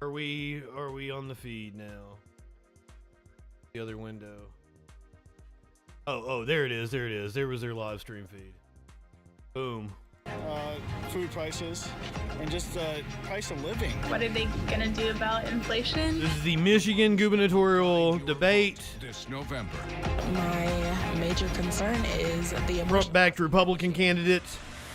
Are we on the feed now? The other window. Oh, there it is. There it is. There was their live stream feed. Boom. Food prices and just price of living. What are they gonna do about inflation? This is the Michigan gubernatorial debate. This November. My major concern is the Front-backed Republican candidate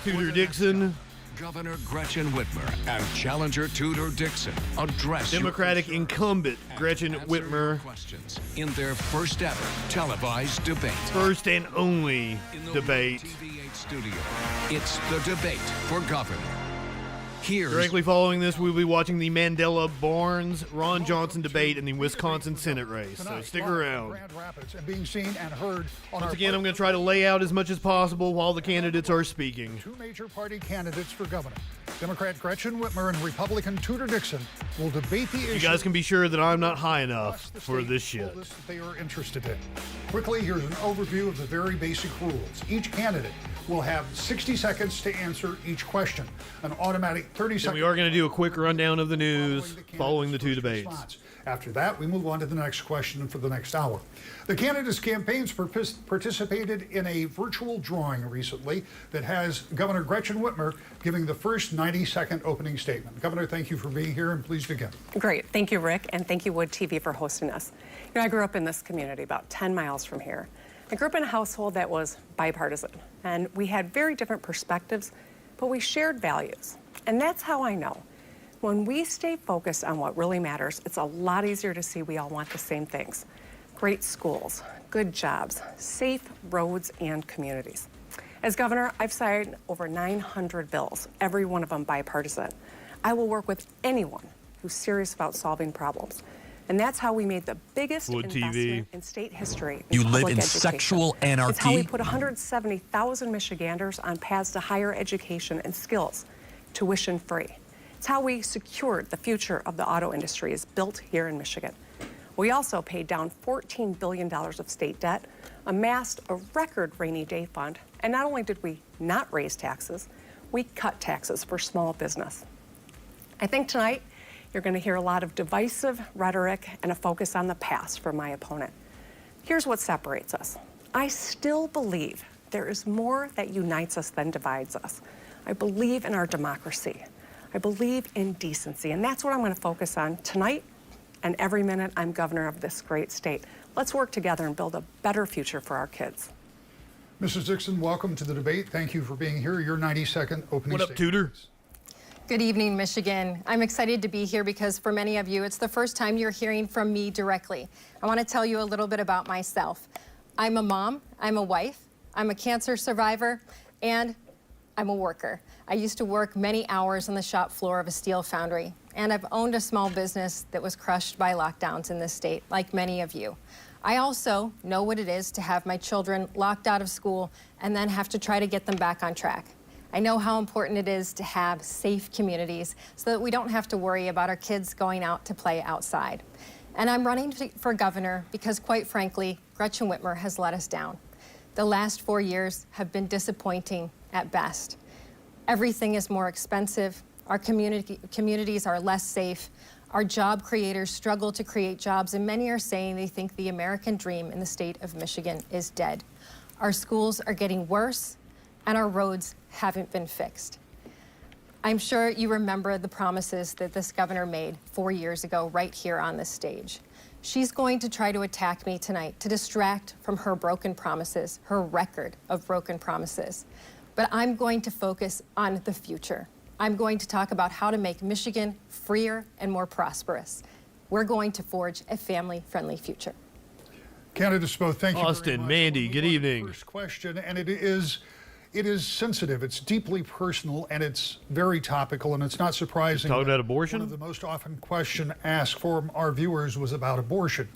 Tudor Dixon. Governor Gretchen Whitmer and challenger Tudor Dixon address Democratic incumbent Gretchen Whitmer. questions in their first ever televised debate. First and only debate. TV8 studio. It's the debate for governor. Here's Directly following this, we'll be watching the Mandela-Barnes-Ron Johnson debate in the Wisconsin Senate race. So stick around. Grand Rapids and being seen and heard on Once again, I'm going to try to lay out as much as possible while the candidates are speaking. two major party candidates for governor. Democrat Gretchen Whitmer and Republican Tudor Dixon will debate the issue. You guys can be sure that I'm not high enough for this shit. That they are interested in. Quickly, here's an overview of the very basic rules. Each candidate will have 60 seconds to answer each question. An automatic 30 seconds. We are going to do a quick rundown of the news following the two debates. Response. After that, we move on to the next question for the next hour. The candidates' campaigns participated in a virtual drawing recently that has Governor Gretchen Whitmer giving the first 90-second opening statement. Governor, thank you for being here, and please begin. Great. Thank you, Rick, and thank you, Wood TV, for hosting us. You know, I grew up in this community about 10 miles from here. I grew up in a household that was bipartisan, and we had very different perspectives, but we shared values. And that's how I know. When we stay focused on what really matters, it's a lot easier to see we all want the same things. Great schools, good jobs, safe roads, and communities. As governor, I've signed over 900 bills, every one of them bipartisan. I will work with anyone who's serious about solving problems. And that's how we made the biggest Wood investment TV. in state history. You live public in education. sexual anarchy? It's how we put 170,000 Michiganders on paths to higher education and skills, tuition free. It's how we secured the future of the auto industry is built here in Michigan. We also paid down $14 billion of state debt, amassed a record rainy day fund, and not only did we not raise taxes, we cut taxes for small business. I think tonight you're going to hear a lot of divisive rhetoric and a focus on the past from my opponent. Here's what separates us. I still believe there is more that unites us than divides us. I believe in our democracy. I believe in decency, and that's what I'm going to focus on tonight and every minute I'm governor of this great state. Let's work together and build a better future for our kids. Mrs. Dixon, welcome to the debate. Thank you for being here. Your 90-second opening What up, statement. Tudor? Good evening, Michigan. I'm excited to be here because for many of you, it's the first time you're hearing from me directly. I want to tell you a little bit about myself. I'm a mom, I'm a wife, I'm a cancer survivor, and I'm a worker. I used to work many hours on the shop floor of a steel foundry, and I've owned a small business that was crushed by lockdowns in this state, like many of you. I also know what it is to have my children locked out of school and then have to try to get them back on track. I know how important it is to have safe communities so that we don't have to worry about our kids going out to play outside. And I'm running for governor because, quite frankly, Gretchen Whitmer has let us down. The last 4 years have been disappointing at best. Everything is more expensive, our communities are less safe, our job creators struggle to create jobs, and many are saying they think the American dream in the state of Michigan is dead. Our schools are getting worse, and our roads haven't been fixed. I'm sure you remember the promises that this governor made 4 years ago right here on this stage. She's going to try to attack me tonight to distract from her broken promises, her record of broken promises. But I'm going to focus on the future. I'm going to talk about how to make Michigan freer and more prosperous. We're going to forge a family-friendly future. Candidates both, thank you very Austin, much. Mandy, We'll good move on to the evening. First question, and it is sensitive, it's deeply personal, and it's very topical, and it's not surprising. Talking that about abortion? One of the most often question asked from our viewers was about abortion.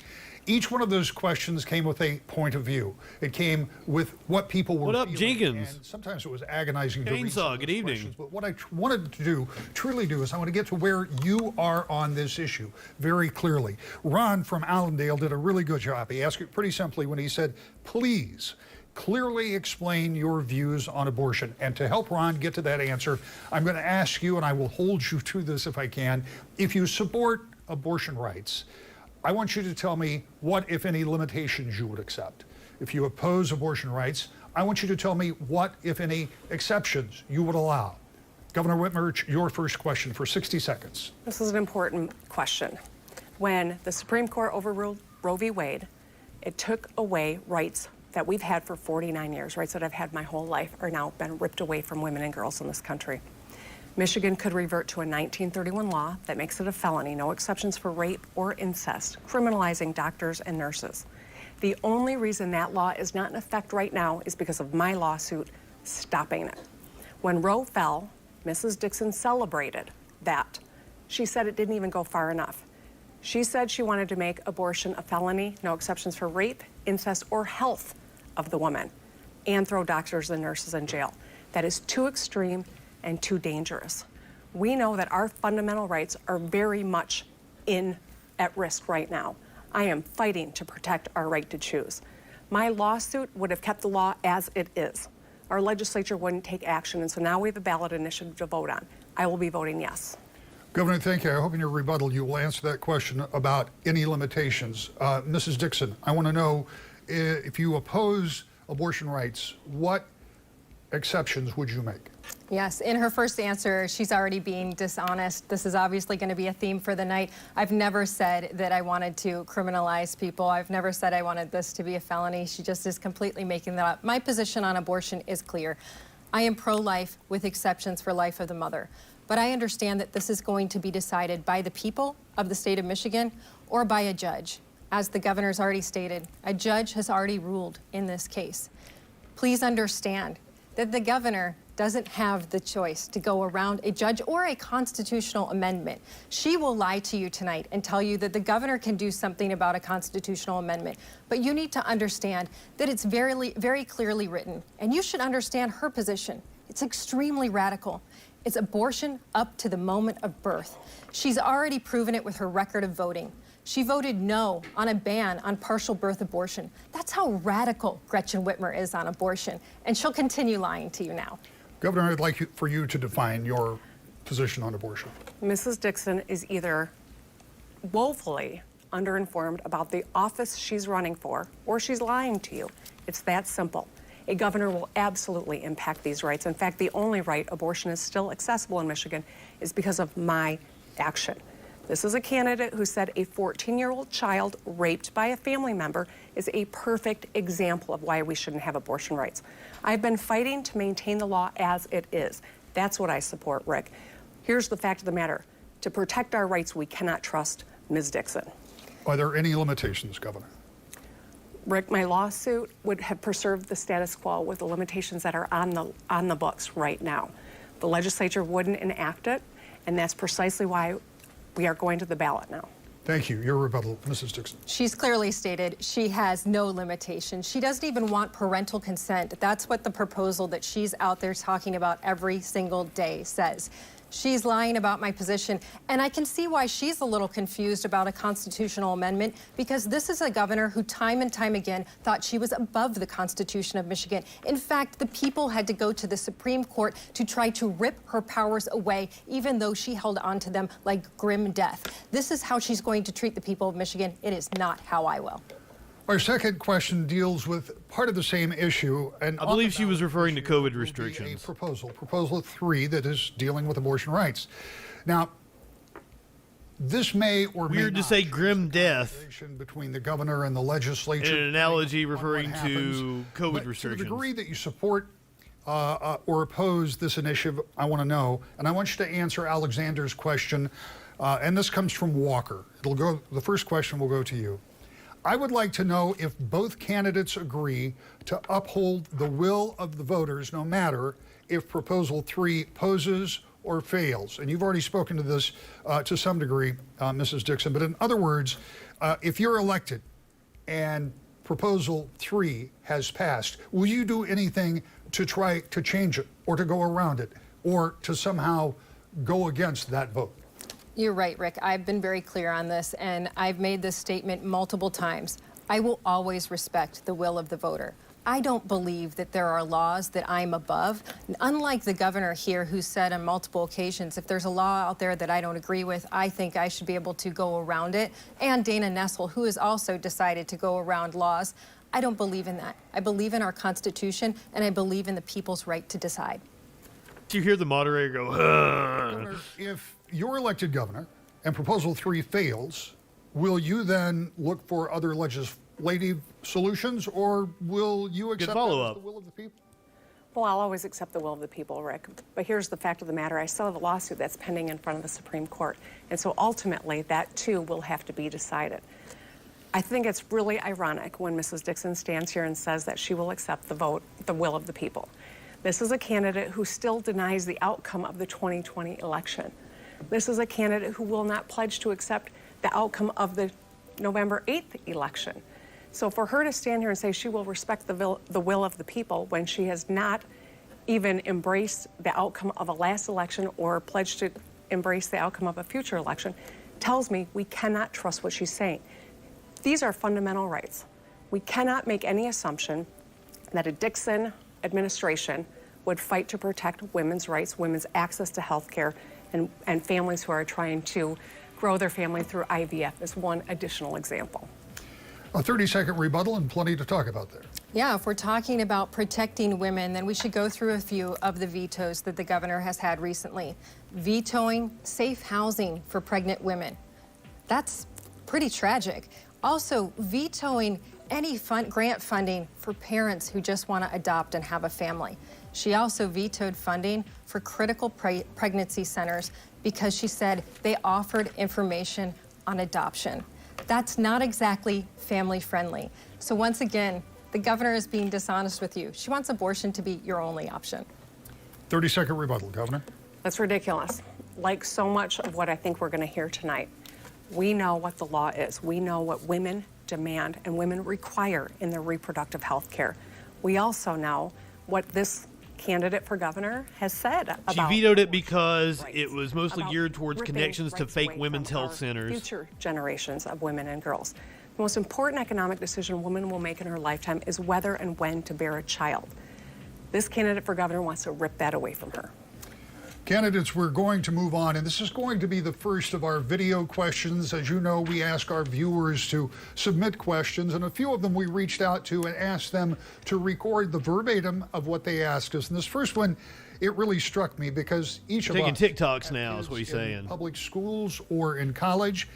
Each one of those questions came with a point of view. It came with what people were What up, feeling, Jenkins? and sometimes it was agonizing to read Chainsaw, some of good those evening. questions. But what I wanted to truly do, is I want to get to where you are on this issue very clearly. Ron from Allendale did a really good job. He asked it pretty simply when he said, please clearly explain your views on abortion. And to help Ron get to that answer, I'm going to ask you, and I will hold you to this if I can, if you support abortion rights, I want you to tell me what, if any, limitations you would accept. If you oppose abortion rights, I want you to tell me what, if any, exceptions you would allow. Governor Whitmer, your first question for 60 seconds. This is an important question. When the Supreme Court overruled Roe v. Wade, it took away rights that we've had for 49 years, rights that I've had my whole life are now been ripped away from women and girls in this country. Michigan could revert to a 1931 law that makes it a felony, no exceptions for rape or incest, criminalizing doctors and nurses. The only reason that law is not in effect right now is because of my lawsuit stopping it. When Roe fell, Mrs. Dixon celebrated that. She said it didn't even go far enough. She said she wanted to make abortion a felony, no exceptions for rape, incest, or health of the woman, and throw doctors and nurses in jail. That is too extreme and too dangerous. We know that our fundamental rights are very much at risk right now. I am fighting to protect our right to choose. My lawsuit would have kept the law as it is. Our legislature wouldn't take action, and so now we have a ballot initiative to vote on. I will be voting yes. Governor, thank you. I hope in your rebuttal you will answer that question about any limitations. Mrs. Dixon, I want to know if you oppose abortion rights, what exceptions would you make? Yes, in her first answer, she's already being dishonest. This is obviously going to be a theme for the night. I've never said that I wanted to criminalize people. I've never said I wanted this to be a felony. She just is completely making that up. My position on abortion is clear. I am pro-life with exceptions for life of the mother. But I understand that this is going to be decided by the people of the state of Michigan or by a judge. As the governor's already stated, a judge has already ruled in this case. Please understand that the governor doesn't have the choice to go around a judge or a constitutional amendment. She will lie to you tonight and tell you that the governor can do something about a constitutional amendment. But you need to understand that it's very clearly written, and you should understand her position. It's extremely radical. It's abortion up to the moment of birth. She's already proven it with her record of voting. She voted no on a ban on partial birth abortion. That's how radical Gretchen Whitmer is on abortion, and she'll continue lying to you now. Governor, I'd like for you to define your position on abortion. Mrs. Dixon is either woefully underinformed about the office she's running for, or she's lying to you. It's that simple. A governor will absolutely impact these rights. In fact, the only right abortion is still accessible in Michigan is because of my action. This is a candidate who said a 14-year-old child raped by a family member is a perfect example of why we shouldn't have abortion rights. I've been fighting to maintain the law as it is. That's what I support, Rick. Here's the fact of the matter. To protect our rights, we cannot trust Ms. Dixon. Are there any limitations, Governor? Rick, my lawsuit would have preserved the status quo with the limitations that are on the books right now. The legislature wouldn't enact it, and that's precisely why we are going to the ballot now. Thank you. Your rebuttal, Mrs. Dixon. She's clearly stated she has no limitation. She doesn't even want parental consent. That's what the proposal that she's out there talking about every single day says. She's lying about my position, and I can see why she's a little confused about a constitutional amendment, because this is a governor who time and time again thought she was above the Constitution of Michigan. In fact, the people had to go to the Supreme Court to try to rip her powers away, even though she held on to them like grim death. This is how she's going to treat the people of Michigan. It is not how I will. Our second question deals with part of the same issue. And I believe she was referring to COVID restrictions. A proposal 3 that is dealing with abortion rights. Now, this may or may Weird to not say grim death between the governor and the legislature. In an analogy referring to COVID restrictions. To the degree that you support or oppose this initiative, I want to know, and I want you to answer Alexander's question, and this comes from Walker. The first question will go to you. I would like to know if both candidates agree to uphold the will of the voters, no matter if Proposal 3 poses or fails. And you've already spoken to this to some degree, Mrs. Dixon, but in other words, if you're elected and Proposal 3 has passed, will you do anything to try to change it or to go around it or to somehow go against that vote? You're right, Rick. I've been very clear on this, and I've made this statement multiple times. I will always respect the will of the voter. I don't believe that there are laws that I'm above. Unlike the governor here who said on multiple occasions, if there's a law out there that I don't agree with, I think I should be able to go around it. And Dana Nessel, who has also decided to go around laws. I don't believe in that. I believe in our Constitution, and I believe in the people's right to decide. Do you hear the moderator go, Governor, if you're elected governor and Proposal 3 fails, will you then look for other legislative solutions, or will you accept that as follow-up. the will of the people? Well, I'll always accept the will of the people, Rick. But here's the fact of the matter. I still have a lawsuit that's pending in front of the Supreme Court. And so ultimately, that too will have to be decided. I think it's really ironic when Mrs. Dixon stands here and says that she will accept the will of the people. This is a candidate who still denies the outcome of the 2020 election. This is a candidate who will not pledge to accept the outcome of the November 8th election. So for her to stand here and say she will respect the will of the people when she has not even embraced the outcome of a last election or pledged to embrace the outcome of a future election tells me we cannot trust what she's saying. These are fundamental rights. We cannot make any assumption that a Dixon administration would fight to protect women's rights, women's access to health care, and families who are trying to grow their family through IVF is one additional example. A 30-second rebuttal and plenty to talk about there. Yeah, if we're talking about protecting women, then we should go through a few of the vetoes that the governor has had recently. Vetoing safe housing for pregnant women. That's pretty tragic. Also, vetoing any grant funding for parents who just want to adopt and have a family. She also vetoed funding for critical pregnancy centers because she said they offered information on adoption. That's not exactly family friendly. So once again, the governor is being dishonest with you. She wants abortion to be your only option. 30-second rebuttal, Governor. That's ridiculous. Like so much of what I think we're going to hear tonight, we know what the law is. We know what women demand and women require in their reproductive health care. We also know what this candidate for governor has said about. She vetoed it because rights, it was mostly about geared towards ripping connections to rights fake away women's from health our centers. Future generations of women and girls. The most important economic decision a woman will make in her lifetime is whether and when to bear a child. This candidate for governor wants to rip that away from her. Candidates, we're going to move on, and this is going to be the first of our video questions. As you know, we ask our viewers to submit questions, and a few of them we reached out to and asked them to record the verbatim of what they asked us. And this first one, it really struck me because each of us Taking TikToks have now is what kids he's in saying. Public schools or in college.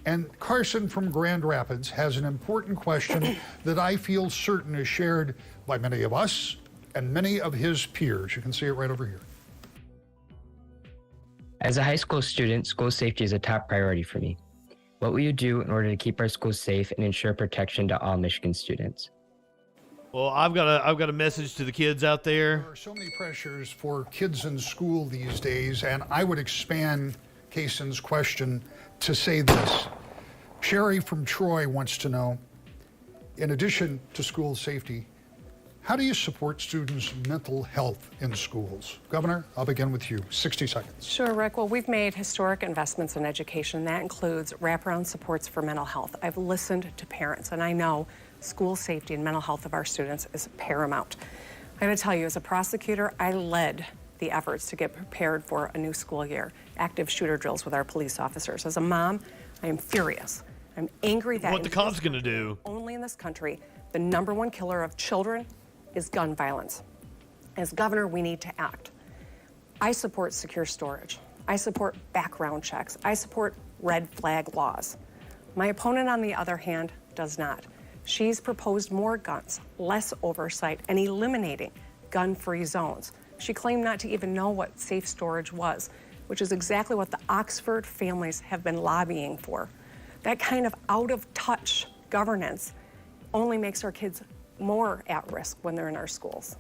And Carson from Grand Rapids has an important question that I feel certain is shared by many of us and many of his peers. You can see it right over here. As a high school student, school safety is a top priority for me. What will you do in order to keep our schools safe and ensure protection to all Michigan students? Well, I've got a message to the kids out there. There are so many pressures for kids in school these days, and I would expand Kayson's question to say this. Sherry from Troy wants to know, in addition to school safety, how do you support students' mental health in schools? Governor, I'll begin with you. 60 seconds. Sure, Rick. Well, we've made historic investments in education. That includes wraparound supports for mental health. I've listened to parents, and I know school safety and mental health of our students is paramount. I gotta tell you, as a prosecutor, I led the efforts to get prepared for a new school year, active shooter drills with our police officers. As a mom, I am furious. I'm angry that What the cops gonna do? Only in this country, the #1 killer of children is gun violence. As governor, we need to act. I support secure storage. I support background checks. I support red flag laws. My opponent, on the other hand, does not. She's proposed more guns, less oversight, and eliminating gun-free zones. She claimed not to even know what safe storage was, which is exactly what the Oxford families have been lobbying for. That kind of out-of-touch governance only makes our kids more at risk when they're in our schools.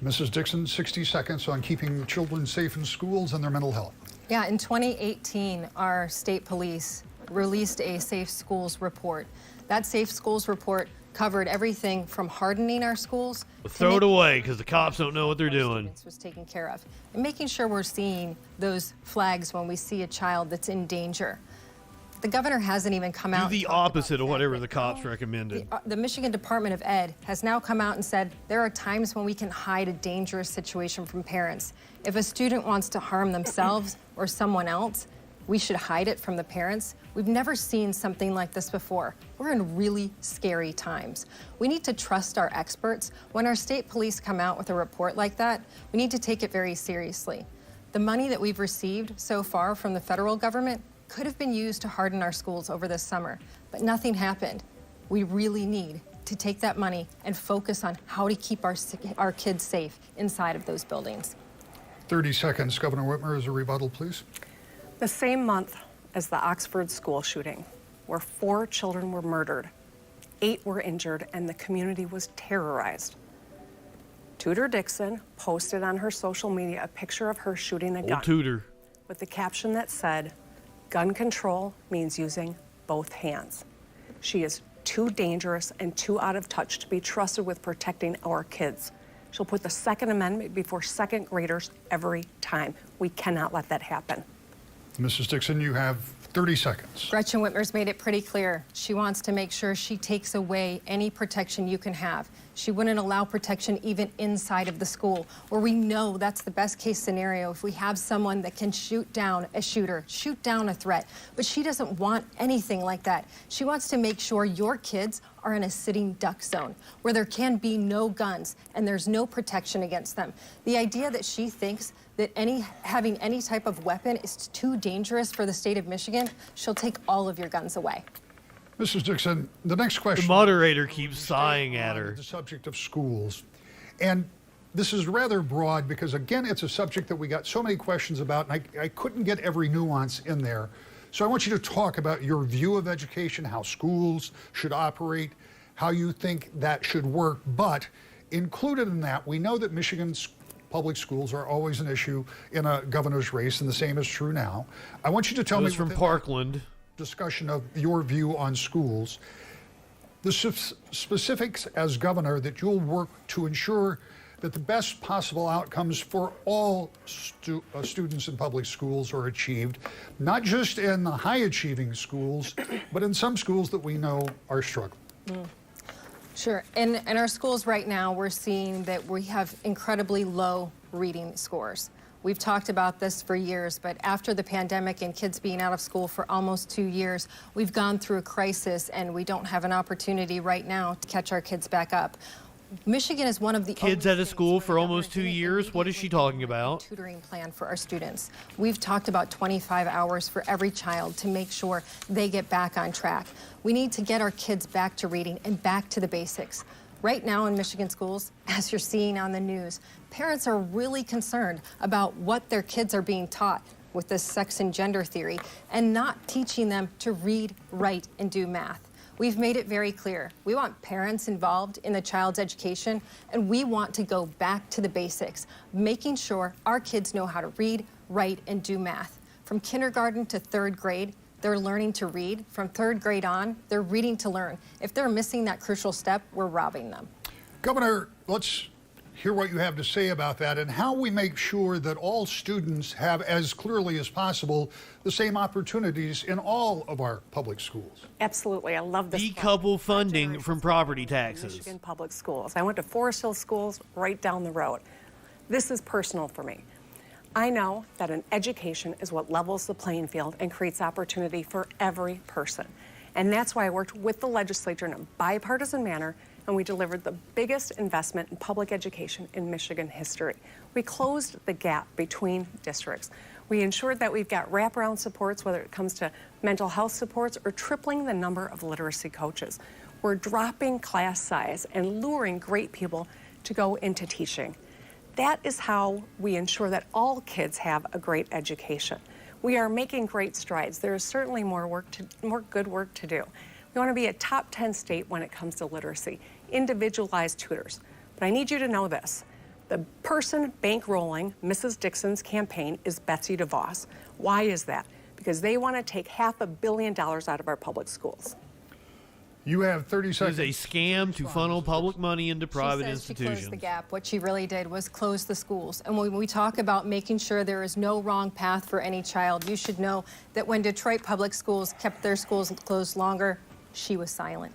Mrs. Dixon, 60 seconds on keeping children safe in schools and their mental health. Yeah, in 2018, our state police released a Safe Schools report. That Safe Schools report covered everything from hardening our schools. Well, throw it away because the cops don't know what they're doing. Was taken care of, and making sure we're seeing those flags when we see a child that's in danger. The governor hasn't even come out. Do the opposite of whatever the cops recommended. The Michigan Department of Ed has now come out and said there are times when we can hide a dangerous situation from parents. If a student wants to harm themselves or someone else, we should hide it from the parents. We've never seen something like this before. We're in really scary times. We need to trust our experts. When our state police come out with a report like that, we need to take it very seriously. The money that we've received so far from the federal government could have been used to harden our schools over this summer, but nothing happened. We really need to take that money and focus on how to keep our kids safe inside of those buildings. 30 seconds. Governor Whitmer, as a rebuttal, please. The same month as the Oxford school shooting, where 4 children were murdered, 8 were injured, and the community was terrorized, Tudor Dixon posted on her social media a picture of her shooting a gun. Old Tudor. With the caption that said, "Gun control means using both hands." She is too dangerous and too out of touch to be trusted with protecting our kids. She'll put the Second Amendment before second graders every time. We cannot let that happen. Mrs. Dixon, you have 30 seconds. Gretchen Whitmer's made it pretty clear. She wants to make sure she takes away any protection you can have. She wouldn't allow protection even inside of the school, where we know that's the best case scenario if we have someone that can shoot down a shooter, shoot down a threat. But she doesn't want anything like that. She wants to make sure your kids are in a sitting duck zone, where there can be no guns and there's no protection against them. The idea that she thinks that having any type of weapon is too dangerous for the state of Michigan, she'll take all of your guns away. Mrs. Dixon, the next question. The moderator keeps sighing at her. The subject of schools. And this is rather broad because, again, it's a subject that we got so many questions about, and I couldn't get every nuance in there. So I want you to talk about your view of education, how schools should operate, how you think that should work. But included in that, we know that Michigan's public schools are always an issue in a governor's race, and the same is true now. I want you to tell me from Parkland. Discussion of your view on schools, the specifics as governor that you'll work to ensure that the best possible outcomes for all students in public schools are achieved, not just in the high-achieving schools, but in some schools that we know are struggling. Sure. In our schools right now, we're seeing that we have incredibly low reading scores. We've talked about this for years, but after the pandemic and kids being out of school for almost 2 years, we've gone through a crisis and we don't have an opportunity right now to catch our kids back up. Michigan is one of the kids out of school for almost 2 years. What is she talking about? Tutoring plan for our students. We've talked about 25 hours for every child to make sure they get back on track. We need to get our kids back to reading and back to the basics. Right now in Michigan schools, as you're seeing on the news, parents are really concerned about what their kids are being taught with this sex and gender theory and not teaching them to read, write, and do math. We've made it very clear. We want parents involved in the child's education, and we want to go back to the basics, making sure our kids know how to read, write, and do math. From kindergarten to 3rd grade, they're learning to read. From 3rd grade on, they're reading to learn. If they're missing that crucial step, we're robbing them. Governor, let's hear what you have to say about that and how we make sure that all students have, as clearly as possible, the same opportunities in all of our public schools. Absolutely. I love this. Decouple funding from property taxes. Michigan public schools. I went to Forest Hill Schools right down the road. This is personal for me. I know that an education is what levels the playing field and creates opportunity for every person. And that's why I worked with the legislature in a bipartisan manner, and we delivered the biggest investment in public education in Michigan history. We closed the gap between districts. We ensured that we've got wraparound supports, whether it comes to mental health supports or tripling the number of literacy coaches. We're dropping class size and luring great people to go into teaching. That is how we ensure that all kids have a great education. We are making great strides. There is certainly more good work to do. We want to be a top 10 state when it comes to literacy, individualized tutors. But I need you to know this. The person bankrolling Mrs. Dixon's campaign is Betsy DeVos. Why is that? Because they want to take $500 million out of our public schools. You have 30 It is seconds. a scam to funnel public money into private She says she institutions. closed the gap. What she really did was close the schools. And when we talk about making sure there is no wrong path for any child, you should know that when Detroit Public Schools kept their schools closed longer, she was silent.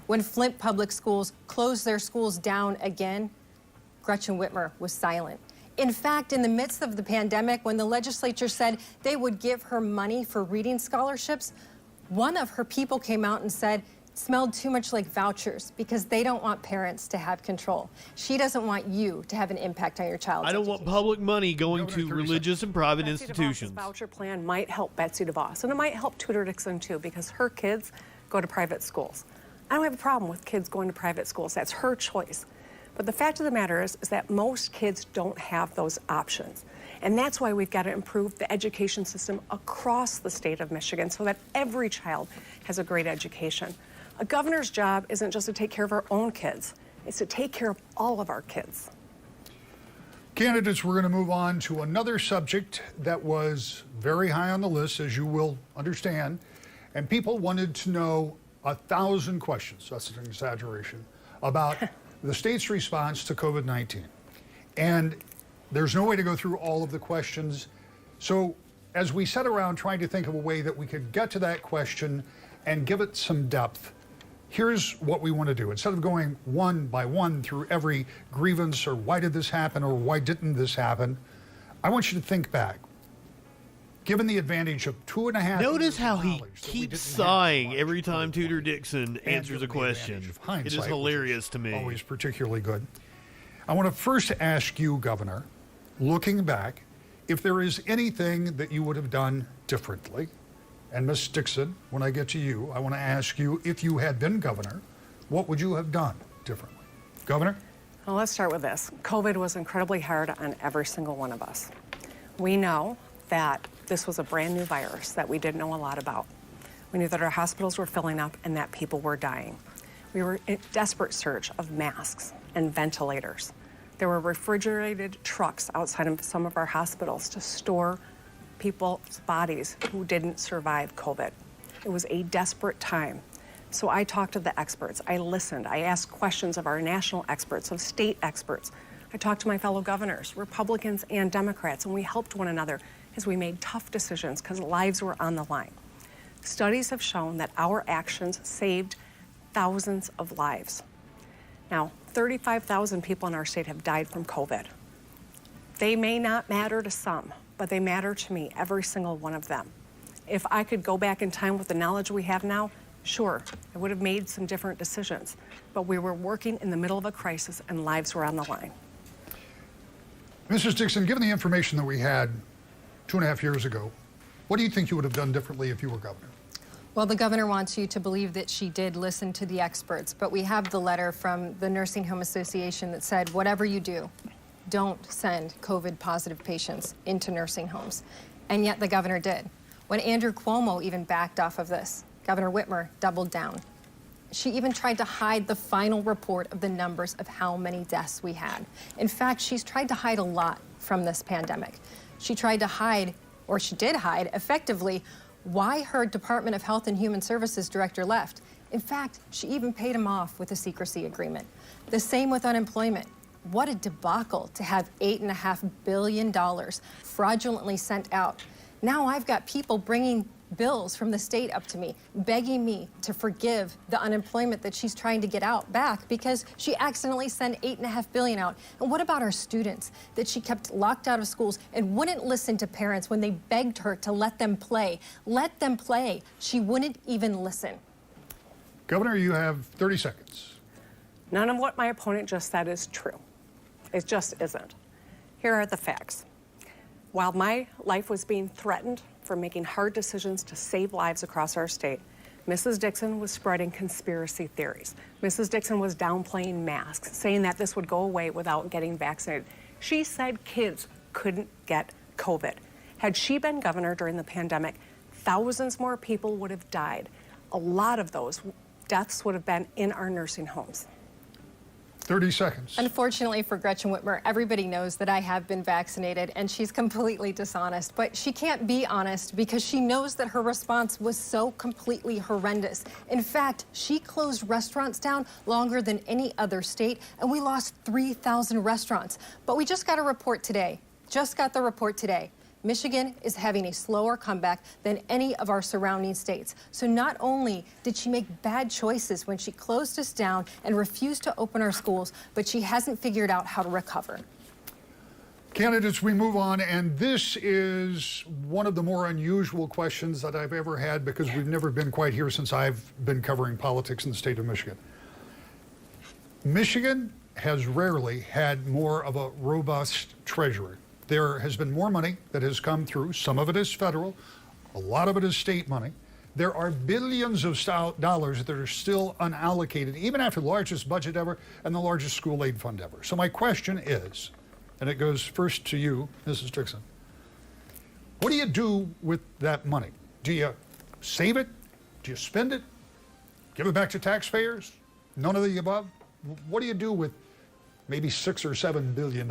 When Flint Public Schools closed their schools down again, Gretchen Whitmer was silent. In fact, in the midst of the pandemic, when the legislature said they would give her money for reading scholarships, one of her people came out and said it smelled too much like vouchers because they don't want parents to have control. She doesn't want you to have an impact on your child's I don't want public money going to religious and private Betsy institutions. DeVos's voucher plan might help Betsy DeVos, and it might help Tudor Dixon too, because her kids go to private schools. I don't have a problem with kids going to private schools. That's her choice. But the fact of the matter is that most kids don't have those options. And that's why we've got to improve the education system across the state of Michigan so that every child has a great education. A governor's job isn't just to take care of our own kids, it's to take care of all of our kids. Candidates, we're going to move on to another subject that was very high on the list, as you will understand. And people wanted to know 1,000 questions, that's an exaggeration, about the state's response to COVID-19. And there's no way to go through all of the questions. So as we sat around trying to think of a way that we could get to that question and give it some depth, here's what we want to do. Instead of going one by one through every grievance or why did this happen or why didn't this happen, I want you to think back. Given the advantage of 2.5 Notice years how of he knowledge that we keeps didn't have sighing much every time before, Tudor Dixon and answers a given the advantage question. of hindsight, It is which hilarious to me. Always particularly good. I want to first ask you, Governor, looking back, if there is anything that you would have done differently. And Ms. Dixon, when I get to you, I want to ask you, if you had been governor, what would you have done differently? Governor? Well, let's start with this. COVID was incredibly hard on every single one of us. We know that this was a brand new virus that we didn't know a lot about. We knew that our hospitals were filling up and that people were dying. We were in desperate search of masks and ventilators. There were refrigerated trucks outside of some of our hospitals to store people's bodies who didn't survive COVID. It was a desperate time. So I talked to the experts. I listened. I asked questions of our national experts, of state experts. I talked to my fellow governors, Republicans and Democrats, and we helped one another as we made tough decisions because lives were on the line. Studies have shown that our actions saved thousands of lives. Now, 35,000 people in our state have died from COVID. They may not matter to some, but they matter to me, every single one of them. If I could go back in time with the knowledge we have now, sure, I would have made some different decisions. But we were working in the middle of a crisis and lives were on the line. Mrs. Dixon, given the information that we had 2.5 years ago, what do you think you would have done differently if you were governor? Well, the governor wants you to believe that she did listen to the experts, but we have the letter from the Nursing Home Association that said, whatever you do, don't send COVID-positive patients into nursing homes. And yet the governor did. When Andrew Cuomo even backed off of this, Governor Whitmer doubled down. She even tried to hide the final report of the numbers of how many deaths we had. In fact, she's tried to hide a lot from this pandemic. She tried to hide, or she did hide, effectively, why her Department of Health and Human Services director left. In fact, she even paid him off with a secrecy agreement. The same with unemployment. What a debacle to have $8.5 billion fraudulently sent out. Now I've got people bringing bills from the state up to me, begging me to forgive the unemployment that she's trying to get out back because she accidentally sent $8.5 billion out. And what about our students that she kept locked out of schools and wouldn't listen to parents when they begged her to let them play? Let them play. She wouldn't even listen. Governor, you have 30 seconds. None of what my opponent just said is true. It just isn't. Here are the facts. While my life was being threatened for making hard decisions to save lives across our state, Mrs. Dixon was spreading conspiracy theories. Mrs. Dixon was downplaying masks, saying that this would go away without getting vaccinated. She said kids couldn't get COVID. Had she been governor during the pandemic, thousands more people would have died. A lot of those deaths would have been in our nursing homes. 30 seconds. Unfortunately for Gretchen Whitmer, everybody knows that I have been vaccinated, and she's completely dishonest. But she can't be honest because she knows that her response was so completely horrendous. In fact, she closed restaurants down longer than any other state, and we lost 3,000 restaurants. But we just got a report today. Just got the report today. Michigan is having a slower comeback than any of our surrounding states. So not only did she make bad choices when she closed us down and refused to open our schools, but she hasn't figured out how to recover. Candidates, we move on, and this is one of the more unusual questions that I've ever had because we've never been quite here since I've been covering politics in the state of Michigan. Michigan has rarely had more of a robust treasury. There has been more money that has come through. Some of it is federal, a lot of it is state money. There are billions of dollars that are still unallocated, even after the largest budget ever and the largest school aid fund ever. So my question is, and it goes first to you, Mrs. Dixon, what do you do with that money? Do you save it? Do you spend it? Give it back to taxpayers? None of the above? What do you do with maybe $6 or $7 billion?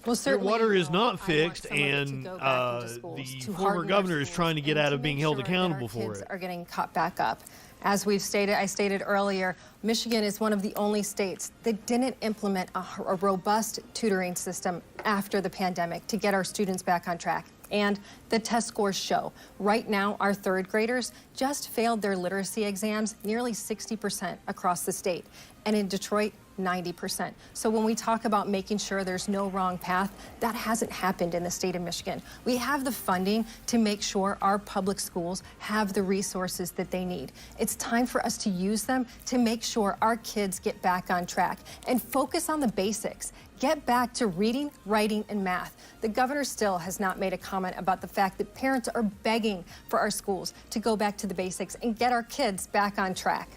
Well, Your water is not fixed, and the former governor is trying to get out of being held accountable for it. Are getting caught back up. As I stated earlier, Michigan is one of the only states that didn't implement a robust tutoring system after the pandemic to get our students back on track. And the test scores show. Right now, our third graders just failed their literacy exams nearly 60% across the state. And in Detroit, 90%. So when we talk about making sure there's no wrong path, that hasn't happened in the state of Michigan. We have the funding to make sure our public schools have the resources that they need. It's time for us to use them to make sure our kids get back on track and focus on the basics. Get back to reading, writing, and math. The governor still has not made a comment about the fact that parents are begging for our schools to go back to the basics and get our kids back on track.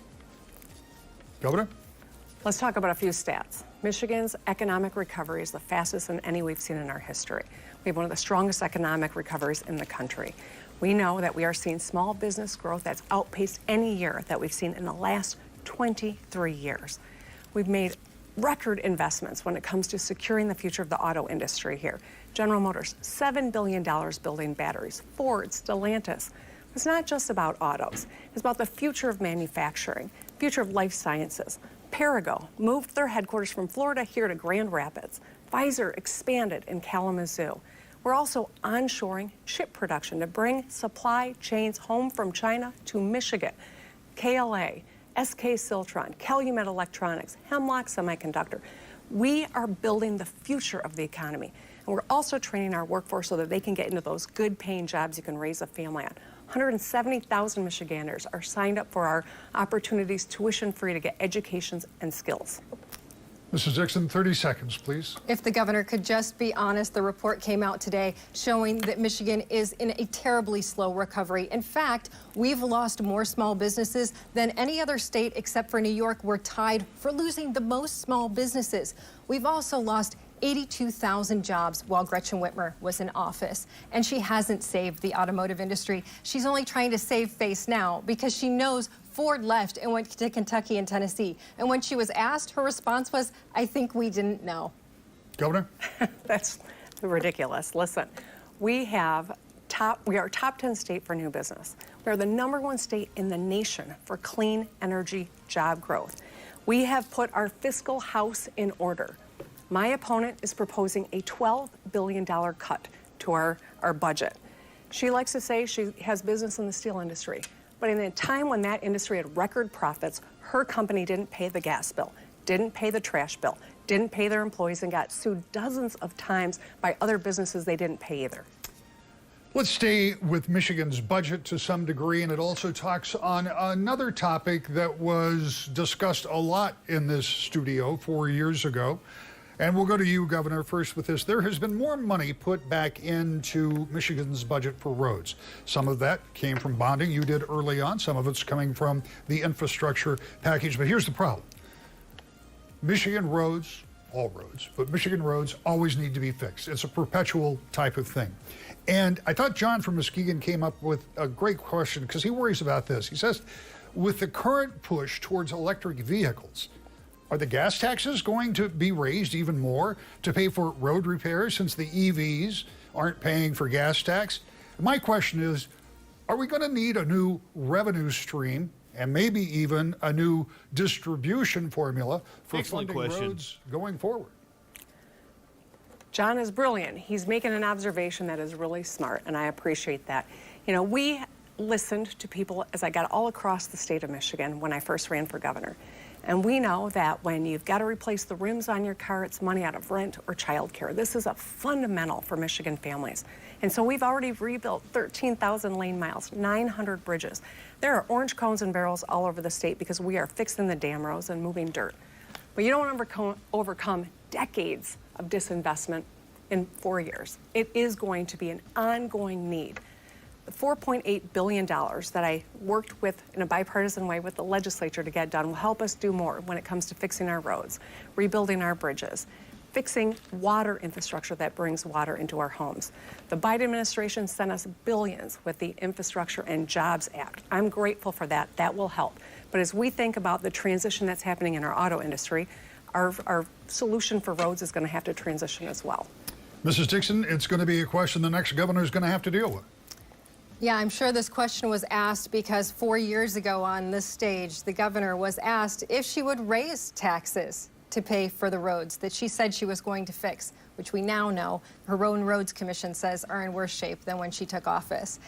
Governor? Let's talk about a few stats. Michigan's economic recovery is the fastest than any we've seen in our history. We have one of the strongest economic recoveries in the country. We know that we are seeing small business growth that's outpaced any year that we've seen in the last 23 years. We've made record investments when it comes to securing the future of the auto industry here. General Motors, $7 billion building batteries. Ford, Stellantis. It's not just about autos. It's about the future of manufacturing, future of life sciences. Perigo moved their headquarters from Florida here to Grand Rapids. Pfizer expanded in Kalamazoo. We're also onshoring chip production to bring supply chains home from China to Michigan. KLA, SK Siltron, Calumet Electronics, Hemlock Semiconductor. We are building the future of the economy. And we're also training our workforce so that they can get into those good paying jobs you can raise a family on. 170,000 Michiganders are signed up for our opportunities tuition-free to get educations and skills. Mrs. Dixon, 30 seconds, please. If the governor could just be honest, the report came out today showing that Michigan is in a terribly slow recovery. In fact, we've lost more small businesses than any other state except for New York. We're tied for losing the most small businesses. We've also lost 82,000 jobs while Gretchen Whitmer was in office. And she hasn't saved the automotive industry. She's only trying to save face now because she knows Ford left and went to Kentucky and Tennessee. And when she was asked, her response was, I think we didn't know. Governor? That's ridiculous. Listen, we are top 10 state for new business. We are the #1 state in the nation for clean energy job growth. We have put our fiscal house in order. My opponent is proposing a $12 billion cut to our budget. She likes to say she has business in the steel industry. But in a time when that industry had record profits, her company didn't pay the gas bill, didn't pay the trash bill, didn't pay their employees, and got sued dozens of times by other businesses they didn't pay either. Let's stay with Michigan's budget to some degree, and it also talks on another topic that was discussed a lot in this studio 4 years ago. And we'll go to you, Governor, first with this. There has been more money put back into Michigan's budget for roads. Some of that came from bonding you did early on. Some of it's coming from the infrastructure package. But here's the problem. Michigan roads, all roads, but Michigan roads always need to be fixed. It's a perpetual type of thing. And I thought John from Muskegon came up with a great question because he worries about this. He says, with the current push towards electric vehicles, Are the gas taxes going to be raised even more to pay for road repairs since the EVs aren't paying for gas tax? My question is, are we going to need a new revenue stream and maybe even a new distribution formula for Excellent funding question. roads going forward? John is brilliant. He's making an observation that is really smart, and I appreciate that. You know, we listened to people as I got all across the state of Michigan when I first ran for governor. And we know that when you've got to replace the rims on your car, it's money out of rent or childcare. This is a fundamental for Michigan families. And so we've already rebuilt 13,000 lane miles, 900 bridges. There are orange cones and barrels all over the state because we are fixing the dam roads and moving dirt. But you don't overcome decades of disinvestment in 4 years. It is going to be an ongoing need. The $4.8 billion that I worked with in a bipartisan way with the legislature to get done will help us do more when it comes to fixing our roads, rebuilding our bridges, fixing water infrastructure that brings water into our homes. The Biden administration sent us billions with the Infrastructure and Jobs Act. I'm grateful for that. That will help. But as we think about the transition that's happening in our auto industry, our solution for roads is going to have to transition as well. Mrs. Dixon, it's going to be a question the next governor is going to have to deal with. Yeah, I'm sure this question was asked because 4 years ago on this stage, the governor was asked if she would raise taxes to pay for the roads that she said she was going to fix, which we now know her own roads commission says are in worse shape than when she took office.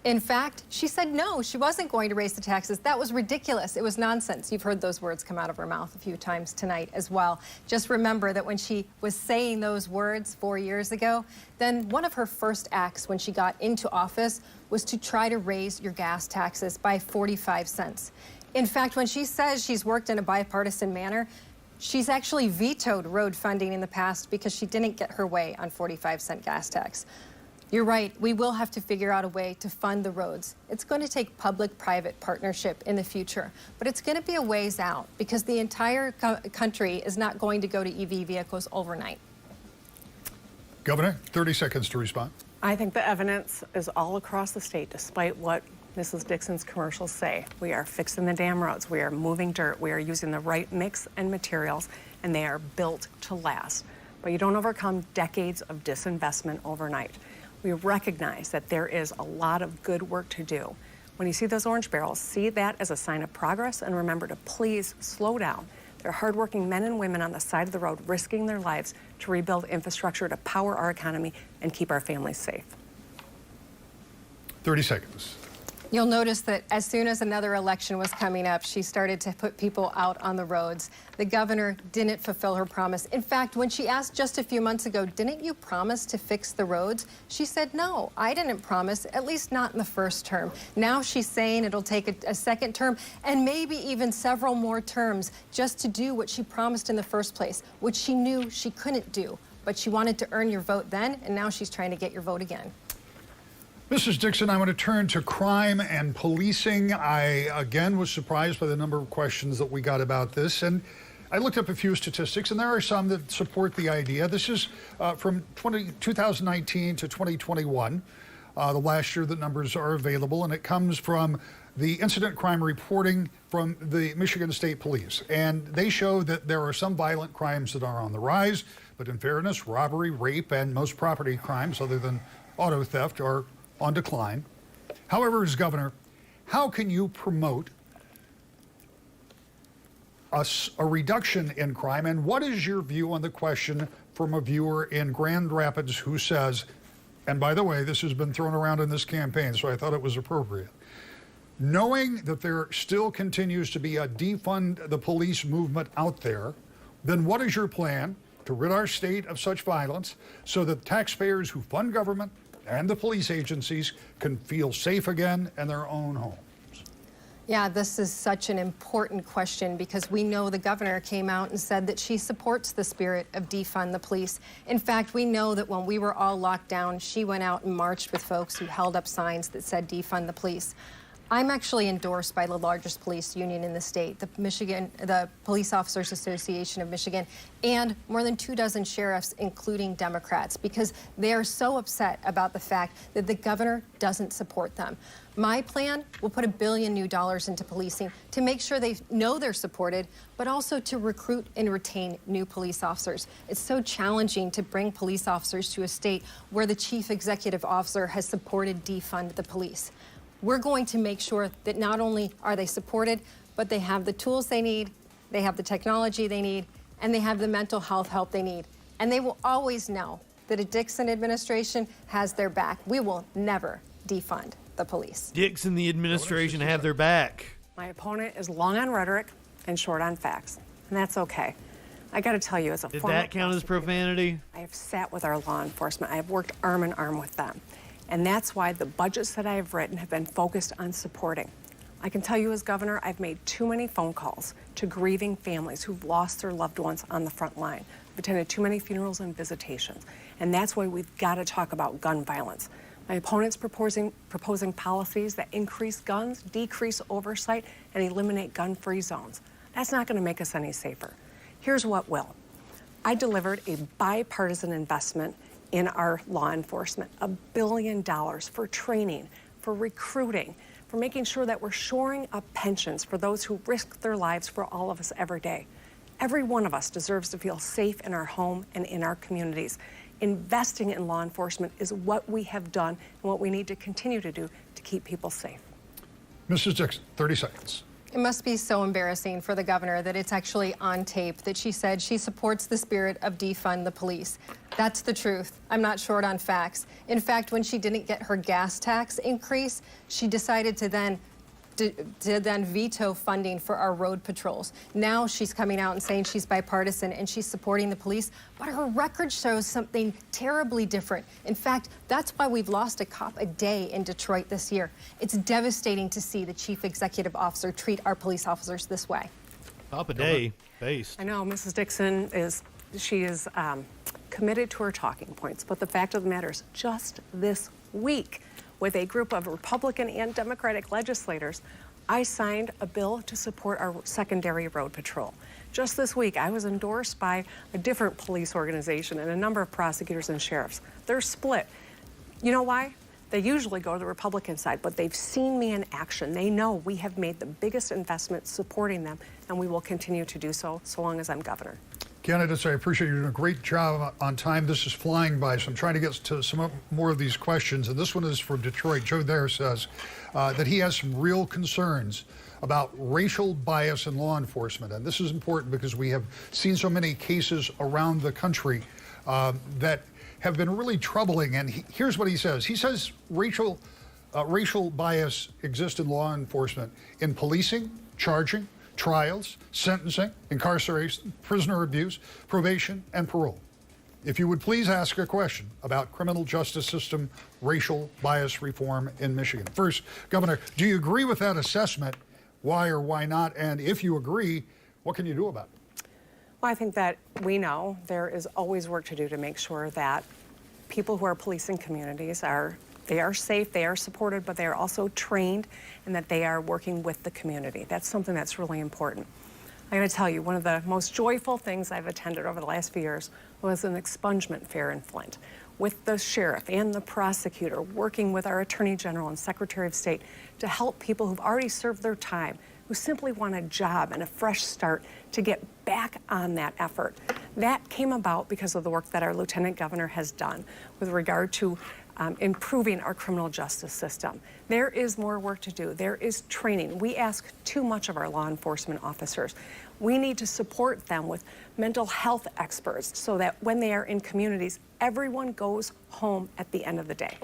In fact, she said no, she wasn't going to raise the taxes. That was ridiculous. It was nonsense. You've heard those words come out of her mouth a few times tonight as well. Just remember that when she was saying those words 4 years ago, then one of her first acts when she got into office was to try to raise your gas taxes by 45 cents. In fact, when she says she's worked in a bipartisan manner, she's actually vetoed road funding in the past because she didn't get her way on 45-cent gas tax. You're right, we will have to figure out a way to fund the roads. It's going to take public-private partnership in the future, but it's going to be a ways out because the entire country is not going to go to EV vehicles overnight. Governor, 30 seconds to respond. I think the evidence is all across the state, despite what Mrs. Dixon's commercials say. We are fixing the dam roads. We are moving dirt. We are using the right mix and materials, and they are built to last. But you don't overcome decades of disinvestment overnight. We recognize that there is a lot of good work to do. When you see those orange barrels, see that as a sign of progress, and remember to please slow down. There are hardworking men and women on the side of the road risking their lives to rebuild infrastructure to power our economy and keep our families safe. 30 seconds. You'll notice that as soon as another election was coming up, she started to put people out on the roads. The governor didn't fulfill her promise. In fact, when she asked just a few months ago, didn't you promise to fix the roads? She said, no, I didn't promise, at least not in the first term. Now she's saying it'll take a second term and maybe even several more terms just to do what she promised in the first place, which she knew she couldn't do. But she wanted to earn your vote then, and now she's trying to get your vote again. Mrs. Dixon, I want to turn to crime and policing. I, again, was surprised by the number of questions that we got about this. And I looked up a few statistics, and there are some that support the idea. This is from 2019 to 2021, the last year that numbers are available, and it comes from the incident crime reporting from the Michigan State Police. And they show that there are some violent crimes that are on the rise, but in fairness, robbery, rape, and most property crimes, other than auto theft, are on decline. However, as governor, how can you promote a reduction in crime? And what is your view on the question from a viewer in Grand Rapids who says, and by the way, this has been thrown around in this campaign, so I thought it was appropriate. Knowing that there still continues to be a defund the police movement out there, then what is your plan to rid our state of such violence so that taxpayers who fund government and the police agencies can feel safe again in their own homes? Yeah, this is such an important question because we know the governor came out and said that she supports the spirit of defund the police. In fact, we know that when we were all locked down, she went out and marched with folks who held up signs that said defund the police. I'm actually endorsed by the largest police union in the state, the Police Officers Association of Michigan, and more than 24 sheriffs, including Democrats, because they are so upset about the fact that the governor doesn't support them. My plan will put $1 billion new into policing to make sure they know they're supported, but also to recruit and retain new police officers. It's so challenging to bring police officers to a state where the chief executive officer has supported defund the police. We're going to make sure that not only are they supported, but they have the tools they need, they have the technology they need, and they have the mental health help they need. And they will always know that a Dixon administration has their back. We will never defund the police. Dixon, the administration have their back. My opponent is long on rhetoric and short on facts, and that's okay. I got to tell you, as a Did former that count as profanity? I have sat with our law enforcement. I have worked arm in arm with them. And that's why the budgets that I have written have been focused on supporting. I can tell you as governor, I've made too many phone calls to grieving families who've lost their loved ones on the front line. I've attended too many funerals and visitations. And that's why we've got to talk about gun violence. My opponent's proposing policies that increase guns, decrease oversight, and eliminate gun-free zones. That's not going to make us any safer. Here's what will. I delivered a bipartisan investment in our law enforcement, $1 billion for training, for recruiting, for making sure that we're shoring up pensions for those who risk their lives for all of us every day. Every one of us deserves to feel safe in our home and in our communities. Investing in law enforcement is what we have done and what we need to continue to do to keep people safe. Mrs. Dixon, 30 seconds. It must be so embarrassing for the governor that it's actually on tape that she said she supports the spirit of defund the police. That's the truth. I'm not short on facts. In fact, when she didn't get her gas tax increase, she decided to then veto funding for our road patrols. Now she's coming out and saying she's bipartisan and she's supporting the police, but her record shows something terribly different. In fact, that's why we've lost a cop a day in Detroit this year. It's devastating to see the chief executive officer treat our police officers this way. Cop a day, face. I know Mrs. Dixon is committed to her talking points, but the fact of the matter is just this week, with a group of Republican and Democratic legislators, I signed a bill to support our secondary road patrol. Just this week, I was endorsed by a different police organization and a number of prosecutors and sheriffs. They're split. You know why? They usually go to the Republican side, but they've seen me in action. They know we have made the biggest investment supporting them, and we will continue to do so long as I'm governor. Candidates, I appreciate you doing a great job on time. This is flying by, so I'm trying to get to some more of these questions. And this one is from Detroit. Joe there says that he has some real concerns about racial bias in law enforcement. And this is important because we have seen so many cases around the country that have been really troubling. And here's what he says. He says racial bias exists in law enforcement in policing, charging, trials, sentencing, incarceration, prisoner abuse, probation, and parole. If you would please ask a question about criminal justice system racial bias reform in Michigan. First, Governor, do you agree with that assessment? Why or why not? And if you agree, what can you do about it? Well, I think that we know there is always work to do to make sure that people who are policing communities are safe, they are supported, but they are also trained and that they are working with the community. That's something that's really important. I gotta tell you, one of the most joyful things I've attended over the last few years was an expungement fair in Flint with the sheriff and the prosecutor working with our Attorney General and Secretary of State to help people who've already served their time, who simply want a job and a fresh start to get back on that effort. That came about because of the work that our Lieutenant Governor has done with regard to improving our criminal justice system. There is more work to do. There is training. We ask too much of our law enforcement officers. We need to support them with mental health experts so that when they are in communities, everyone goes home at the end of the day.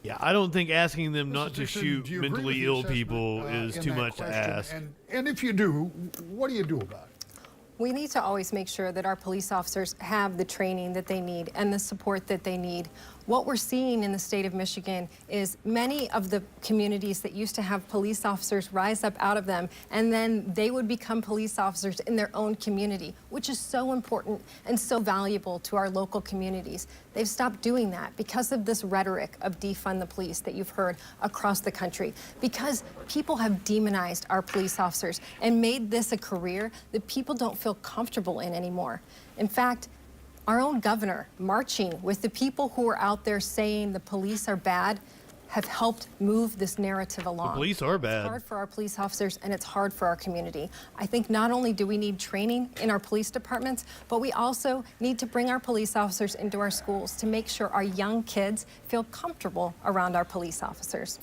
Yeah, I don't think asking them not to Dixon, shoot do you agree with mentally the ill assessment, people is in too that much to question? ask. And if you do, what do you do about it? We need to always make sure that our police officers have the training that they need and the support that they need. What we're seeing in the state of Michigan is many of the communities that used to have police officers rise up out of them, and then they would become police officers in their own community, which is so important and so valuable to our local communities. They've stopped doing that because of this rhetoric of defund the police that you've heard across the country, because people have demonized our police officers and made this a career that people don't feel comfortable in anymore. In fact, our own governor marching with the people who are out there saying the police are bad, have helped move this narrative along. The police are bad. It's hard for our police officers and it's hard for our community. I think not only do we need training in our police departments, but we also need to bring our police officers into our schools to make sure our young kids feel comfortable around our police officers.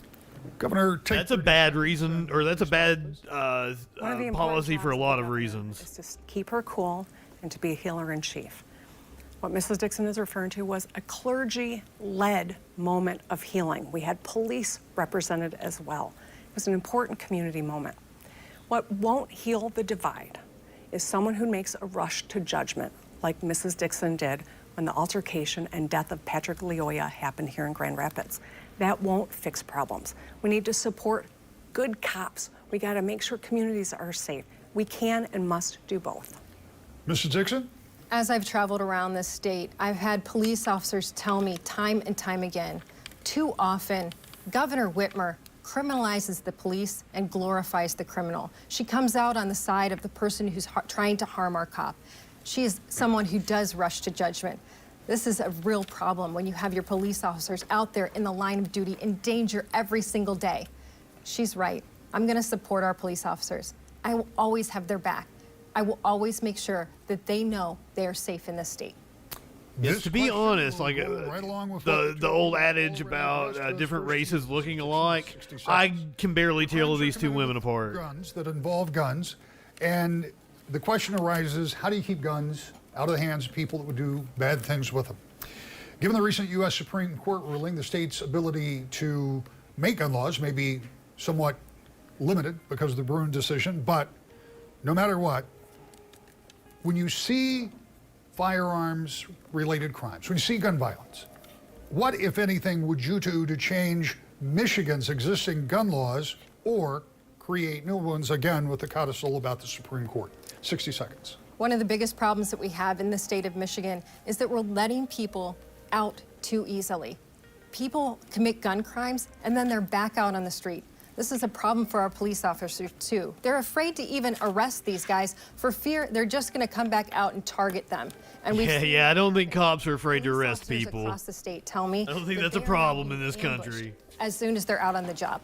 Governor, that's a bad reason, or that's a bad One of the important policy for a jobs lot of of the reasons. Is to keep her cool and to be a healer in chief. What Mrs. Dixon is referring to was a clergy-led moment of healing. We had police represented as well. It was an important community moment. What won't heal the divide is someone who makes a rush to judgment, like Mrs. Dixon did when the altercation and death of Patrick Leoya happened here in Grand Rapids. That won't fix problems. We need to support good cops. We got to make sure communities are safe. We can and must do both. Mrs. Dixon? As I've traveled around this state, I've had police officers tell me time and time again, too often, Governor Whitmer criminalizes the police and glorifies the criminal. She comes out on the side of the person who's trying to harm our cop. She is someone who does rush to judgment. This is a real problem when you have your police officers out there in the line of duty in danger every single day. She's right. I'm going to support our police officers. I will always have their back. I will always make sure that they know they are safe in this state. Yes, to be honest, like right along with the old adage about different races looking alike, I can barely tell these two women apart. Guns that involve guns, and the question arises: how do you keep guns out of the hands of people that would do bad things with them? Given the recent U.S. Supreme Court ruling, the state's ability to make gun laws may be somewhat limited because of the Bruin decision, but no matter what, when you see firearms-related crimes, when you see gun violence, what, if anything, would you do to change Michigan's existing gun laws or create new ones, again, with the codicil about the Supreme Court? 60 seconds. One of the biggest problems that we have in the state of Michigan is that we're letting people out too easily. People commit gun crimes and then they're back out on the street. This is a problem for our police officers, too. They're afraid to even arrest these guys for fear they're just going to come back out and target them. And I don't think cops are afraid to arrest people. Across the state tell me I don't think that's a problem in this country. As soon as they're out on the job.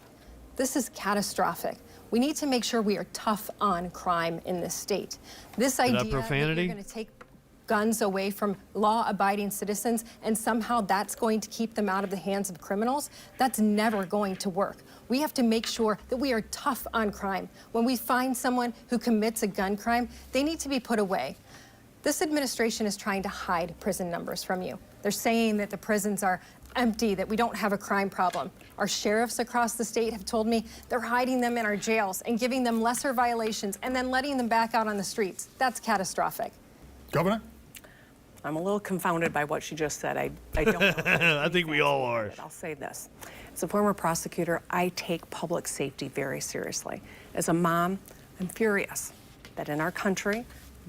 This is catastrophic. We need to make sure we are tough on crime in this state. This idea that you're going to take guns away from law-abiding citizens and somehow that's going to keep them out of the hands of criminals, that's never going to work. We have to make sure that we are tough on crime. When we find someone who commits a gun crime, they need to be put away. This administration is trying to hide prison numbers from you. They're saying that the prisons are empty, that we don't have a crime problem. Our sheriffs across the state have told me they're hiding them in our jails and giving them lesser violations and then letting them back out on the streets. That's catastrophic. Governor? I'm a little confounded by what she just said. I don't know. I think we all are. I'll say this. As a former prosecutor, I take public safety very seriously. As a mom, I'm furious that in our country,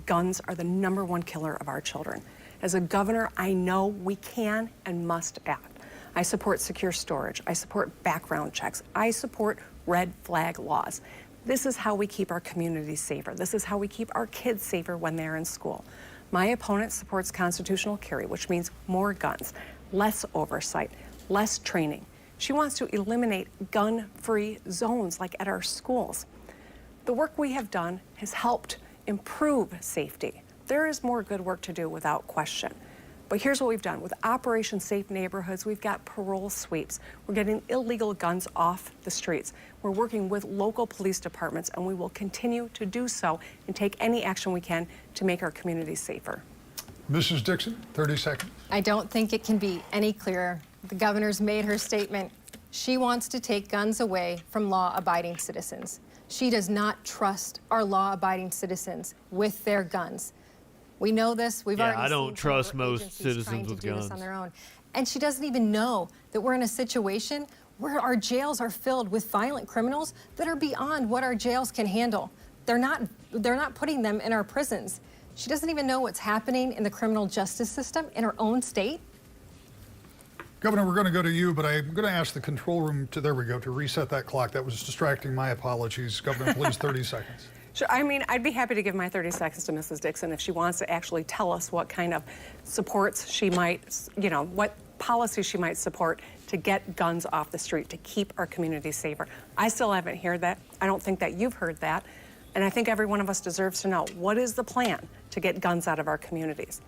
guns are the #1 killer of our children. As a governor, I know we can and must act. I support secure storage. I support background checks. I support red flag laws. This is how we keep our communities safer. This is how we keep our kids safer when they're in school. My opponent supports constitutional carry, which means more guns, less oversight, less training. She wants to eliminate gun-free zones like at our schools. The work we have done has helped improve safety. There is more good work to do without question. But here's what we've done. With Operation Safe Neighborhoods, we've got parole sweeps. We're getting illegal guns off the streets. We're working with local police departments, and we will continue to do so and take any action we can to make our communities safer. Mrs. Dixon, 30 seconds. I don't think it can be any clearer. The governor's made her statement. She wants to take guns away from law-abiding citizens. She does not trust our law-abiding citizens with their guns. We know this. We've already I don't seen trust most agencies citizens trying to with do guns. this on their own. And she doesn't even know that we're in a situation where our jails are filled with violent criminals that are beyond what our jails can handle. They're not putting them in our prisons. She doesn't even know what's happening in the criminal justice system in her own state. Governor, we're going to go to you, but I'm going to ask the control room to, there we go, to reset that clock. That was distracting. My apologies. Governor, please, 30 seconds. Sure. I mean, I'd be happy to give my 30 seconds to Mrs. Dixon if she wants to actually tell us what kind of supports she might, what policy she might support to get guns off the street, to keep our communities safer. I still haven't heard that. I don't think that you've heard that. And I think every one of us deserves to know, what is the plan to get guns out of our communities?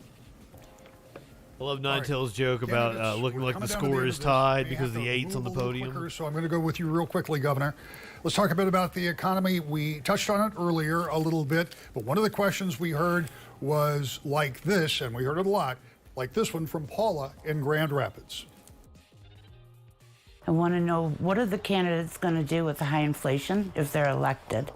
I love Ninetales' joke about looking like the score is tied because the eight's on the podium. Quicker, so I'm going to go with you real quickly, Governor. Let's talk a bit about the economy. We touched on it earlier a little bit, but one of the questions we heard was like this, and we heard it a lot, like this one from Paula in Grand Rapids. I want to know, what are the candidates going to do with the high inflation if they're elected?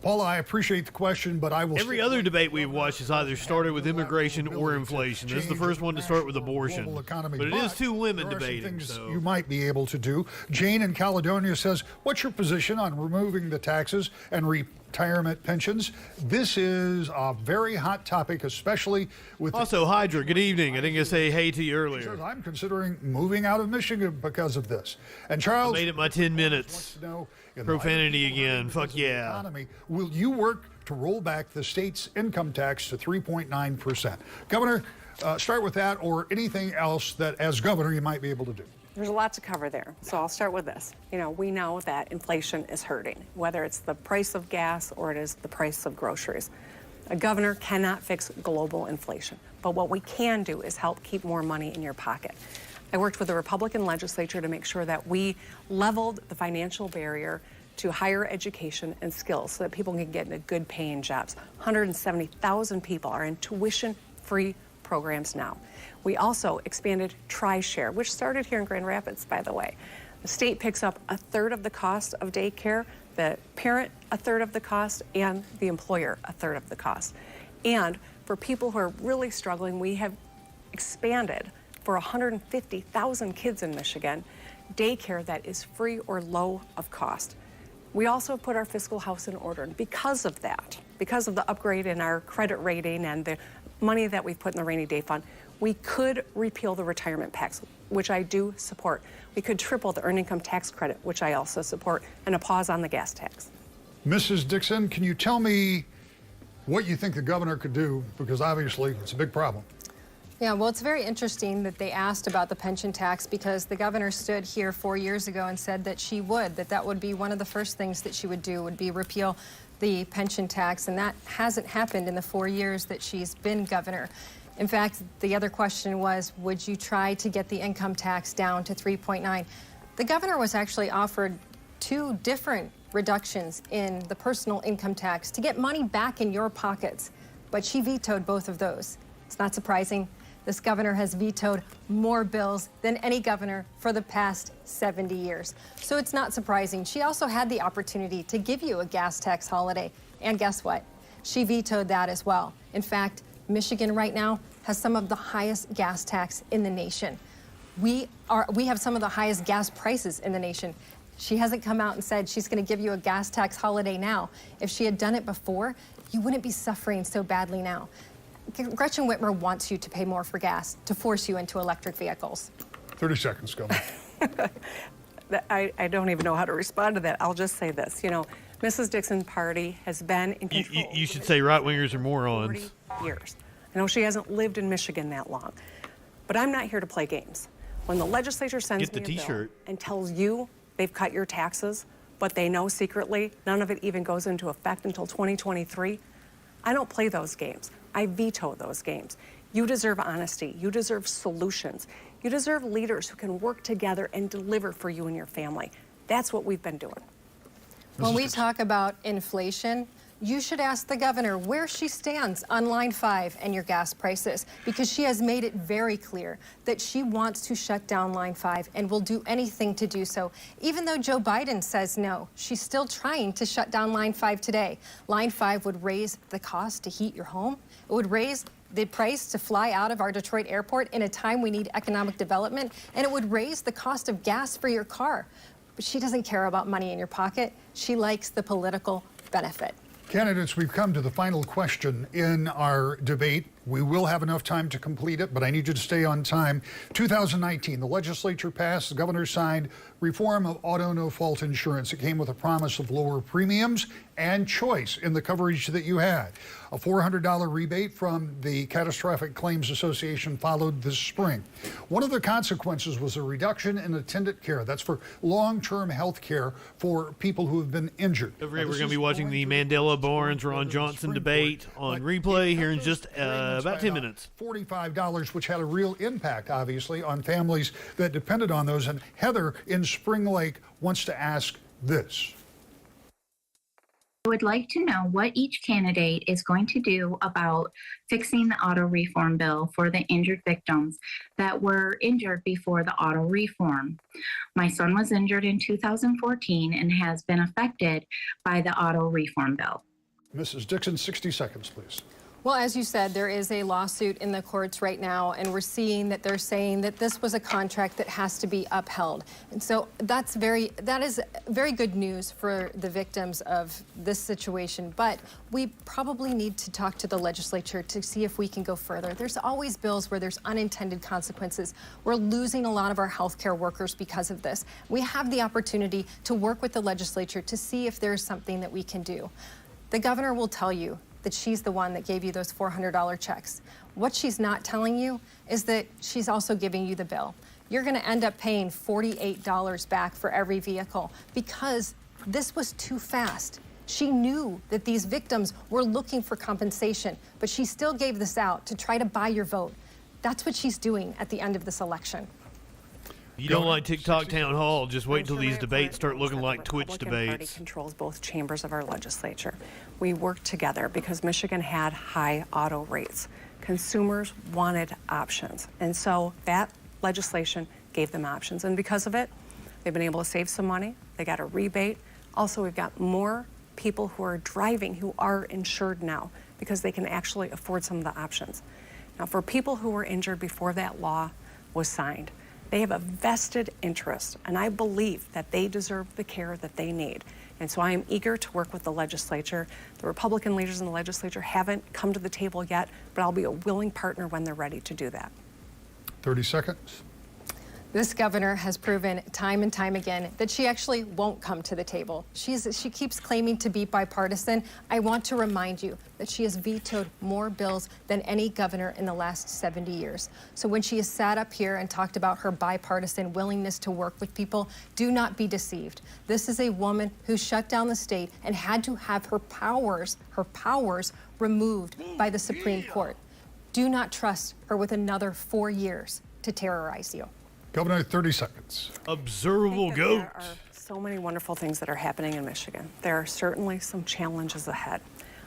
Paula, I appreciate the question, but I will... Every other debate we've watched has either started with immigration or inflation. This is the first one to start with abortion. But it is two women debating, so... You might be able to do. Jane in Caledonia says, what's your position on removing the taxes and retirement pensions? This is a very hot topic, especially with... Also, Hydra, good evening. I didn't get to say hey to you earlier. Says, I'm considering moving out of Michigan because of this. And Charles... I made it my 10 minutes. Profanity again. Fuck yeah. Economy, will you work to roll back the state's income tax to 3.9%? Governor, start with that or anything else that, as governor, you might be able to do. There's a lot to cover there, so I'll start with this. You know, we know that inflation is hurting, whether it's the price of gas or it is the price of groceries. A governor cannot fix global inflation, but what we can do is help keep more money in your pocket. I worked with the Republican legislature to make sure that we leveled the financial barrier to higher education and skills so that people can get into good paying jobs. 170,000 people are in tuition-free programs now. We also expanded TriShare, which started here in Grand Rapids, by the way. The state picks up a third of the cost of daycare, the parent a third of the cost, and the employer a third of the cost. And for people who are really struggling, we have expanded for 150,000 kids in Michigan, daycare that is free or low of cost. We also put our fiscal house in order. And because of that, because of the upgrade in our credit rating and the money that we've put in the rainy day fund, we could repeal the retirement tax, which I do support. We could triple the earned income tax credit, which I also support, and a pause on the gas tax. Mrs. Dixon, can you tell me what you think the governor could do? Because obviously it's a big problem. Yeah, well, it's very interesting that they asked about the pension tax because the governor stood here 4 years ago and said that she would, that would be one of the first things that she would do, would be repeal the pension tax, and that hasn't happened in the 4 years that she's been governor. In fact, the other question was, would you try to get the income tax down to 3.9? The governor was actually offered two different reductions in the personal income tax to get money back in your pockets, but she vetoed both of those. It's not surprising. This governor has vetoed more bills than any governor for the past 70 years. So it's not surprising. She also had the opportunity to give you a gas tax holiday. And guess what? She vetoed that as well. In fact, Michigan right now has some of the highest gas tax in the nation. We have some of the highest gas prices in the nation. She hasn't come out and said she's going to give you a gas tax holiday now. If she had done it before, you wouldn't be suffering so badly now. Gretchen Whitmer wants you to pay more for gas to force you into electric vehicles. 30 seconds, Governor. I don't even know how to respond to that. I'll just say this. You know, Mrs. Dixon's party has been in control. You should say right-wingers are morons. 40 years. I know she hasn't lived in Michigan that long, but I'm not here to play games. When the legislature sends me a bill and tells you they've cut your taxes, but they know secretly none of it even goes into effect until 2023, I don't play those games. I veto those games. You deserve honesty. You deserve solutions. You deserve leaders who can work together and deliver for you and your family. That's what we've been doing. When we talk about inflation, you should ask the governor where she stands on line 5 and your gas prices, because she has made it very clear that she wants to shut down line 5 and will do anything to do so. Even though Joe Biden says no, she's still trying to shut down line 5 today. Line 5 would raise the cost to heat your home. It would raise the price to fly out of our Detroit airport in a time we need economic development, and it would raise the cost of gas for your car. But she doesn't care about money in your pocket. She likes the political benefit. Candidates, we've come to the final question in our debate. We will have enough time to complete it, but I need you to stay on time. 2019, the legislature passed, the governor signed reform of auto no-fault insurance. It came with a promise of lower premiums and choice in the coverage that you had. A $400 rebate from the Catastrophic Claims Association followed this spring. One of the consequences was a reduction in attendant care. That's for long-term health care for people who have been injured. Don't forget, we're going to be watching the Mandela Barnes-Ron Johnson debate on replay here in just about 10 minutes. $45, which had a real impact, obviously, on families that depended on those. And Heather in Spring Lake wants to ask this. I would like to know what each candidate is going to do about fixing the auto reform bill for the injured victims that were injured before the auto reform. My son was injured in 2014 and has been affected by the auto reform bill. Mrs. Dixon, 60 seconds, please. Well, as you said, there is a lawsuit in the courts right now, and we're seeing that they're saying that this was a contract that has to be upheld. And so that is very good news for the victims of this situation. But we probably need to talk to the legislature to see if we can go further. There's always bills where there's unintended consequences. We're losing a lot of our healthcare workers because of this. We have the opportunity to work with the legislature to see if there's something that we can do. The governor will tell you that she's the one that gave you those $400 checks. What she's not telling you is that she's also giving you the bill. You're gonna end up paying $48 back for every vehicle because this was too fast. She knew that these victims were looking for compensation, but she still gave this out to try to buy your vote. That's what she's doing at the end of this election. You don't like TikTok town hall, just wait until these debates start looking like Twitch debates. Party controls both chambers of our legislature. We worked together because Michigan had high auto rates. Consumers wanted options, and so that legislation gave them options. And because of it, they've been able to save some money. They got a rebate. Also, we've got more people who are driving who are insured now because they can actually afford some of the options. Now, for people who were injured before that law was signed, they have a vested interest, and I believe that they deserve the care that they need. And so I am eager to work with the legislature. The Republican leaders in the legislature haven't come to the table yet, but I'll be a willing partner when they're ready to do that. 30 seconds. This governor has proven time and time again that she actually won't come to the table. She keeps claiming to be bipartisan. I want to remind you that she has vetoed more bills than any governor in the last 70 years. So when she has sat up here and talked about her bipartisan willingness to work with people, do not be deceived. This is a woman who shut down the state and had to have her powers removed by the Supreme Court. Do not trust her with another 4 years to terrorize you. Governor, 30 seconds. Observable goat. There are so many wonderful things that are happening in Michigan. There are certainly some challenges ahead.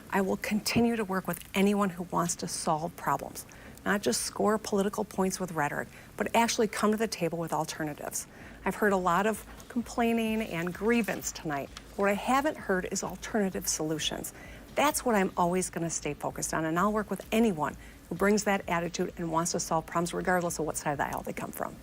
I will continue to work with anyone who wants to solve problems, not just score political points with rhetoric, but actually come to the table with alternatives. I've heard a lot of complaining and grievance tonight. What I haven't heard is alternative solutions. That's what I'm always going to stay focused on, and I'll work with anyone who brings that attitude and wants to solve problems regardless of what side of the aisle they come from.